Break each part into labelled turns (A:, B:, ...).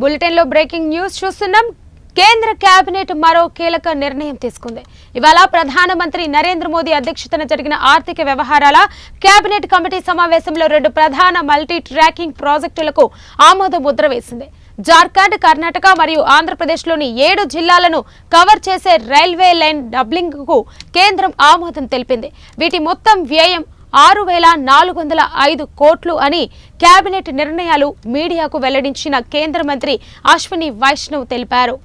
A: Bulletin లో breaking news చూస్తున్నాం. కేంద్ర కేబినెట్ మరో కీలక నిర్ణయం తీసుకుంది. ఇవాళ ప్రధానమంత్రి నరేంద్ర మోదీ అధ్యక్షతన జరిగిన ఆర్థిక వ్యవహారాల కేబినెట్ కమిటీ సమావేశంలో 2 ప్రధాన మల్టీ ట్రాకింగ్ ప్రాజెక్టులకు ఆమోద ముద్ర వేసింది. జార్ఖండ్, కర్ణాటక మరియు ఆంధ్రప్రదేశ్లోని 7 జిల్లాలను కవర్ చేసే రైల్వే లైన్ డబ్లింగ్ కు కేంద్రం ఆమోదం తెలిపింది. వీటి మొత్తం వ్యయం 6,405 కోట్లు అని కేబినెట్ నిర్ణయాలు మీడియాకు వెల్లడించిన కేంద్ర మంత్రి అశ్విని వైష్ణవ్ తెలిపారు.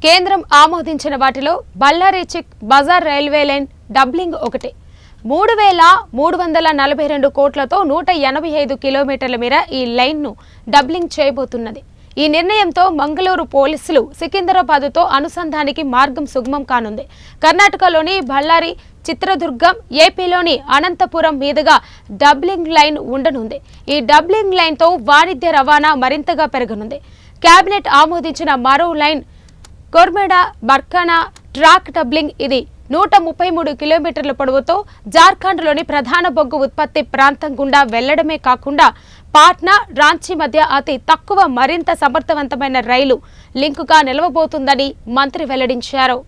A: కేంద్రం ఆమోదించిన వాటిలో బళ్ళారి చిక్ బజార్ రైల్వే లైన్ డబ్లింగ్ ఒకటి. 3,342 కోట్లతో 185 కిలోమీటర్ల మేర ఈ లైన్ను డబ్లింగ్ చేయబోతున్నది. ఈ నిర్ణయంతో మంగళూరు పోలీసులు సికింద్రాబాద్తో అనుసంధానికి మార్గం సుగమం కానుంది. కర్ణాటకలోని బళ్ళారి, చిత్రదుర్గం, ఏపీలోని అనంతపురం మీదుగా డబ్లింగ్ లైన్ ఉండనుంది. ఈ డబ్లింగ్ లైన్తో వాణిజ్య రవాణా మరింతగా పెరగనుంది. కేబినెట్ ఆమోదించిన మరో లైన్ కోర్మెడా బర్కానా ట్రాక్ డబ్లింగ్. ఇది 133 కిలోమీటర్ల పొడవుతో జార్ఖండ్లోని ప్రధాన బొగ్గు ఉత్పత్తి ప్రాంతం గుండా వెళ్లడమే కాకుండా పాట్నా, రాంచీ మధ్య అతి తక్కువ, మరింత సమర్థవంతమైన రైలు లింకుగా నిలవబోతుందని మంత్రి వెల్లడించారు.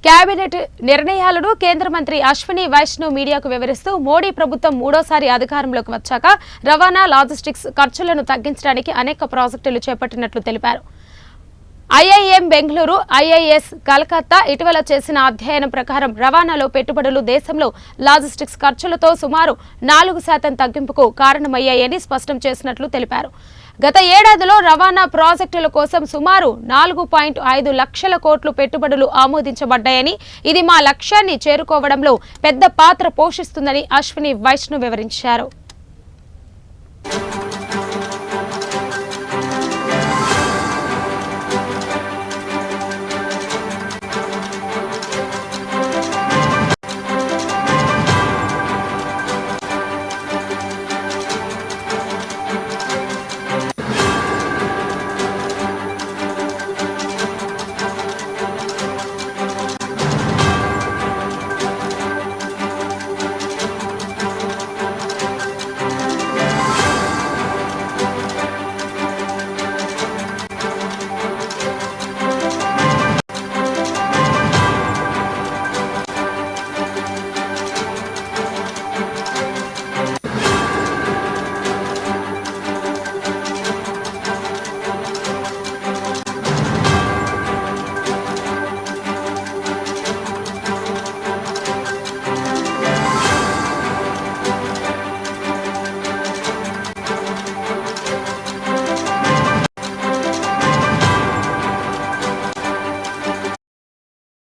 A: కేబినెట్ నిర్ణయాలను కేంద్ర మంత్రి అశ్విని వైష్ణవ్ మీడియాకు వివరిస్తూ, మోడీ ప్రభుత్వం మూడోసారి అధికారంలోకి వచ్చాక రవాణా, లాజిస్టిక్స్ ఖర్చులను తగ్గించడానికి అనేక ప్రాజెక్టులు చేపట్టినట్లు తెలిపారు. ఐఐఎం బెంగళూరు, ఐఐఎస్ కలకత్తా ఇటీవల చేసిన అధ్యయనం ప్రకారం రవాణాలో పెట్టుబడులు దేశంలో లాజిస్టిక్స్ ఖర్చులతో సుమారు 4% తగ్గింపుకు కారణమయ్యాయని స్పష్టం చేసినట్లు తెలిపారు. గత ఏడాదిలో రవాణా ప్రాజెక్టుల కోసం సుమారు 4.5 లక్షల కోట్లు పెట్టుబడులు ఆమోదించబడ్డాయని, ఇది మా లక్ష్యాన్ని చేరుకోవడంలో పెద్ద పాత్ర పోషిస్తుందని అశ్విని వైష్ణవ్ వివరించారు.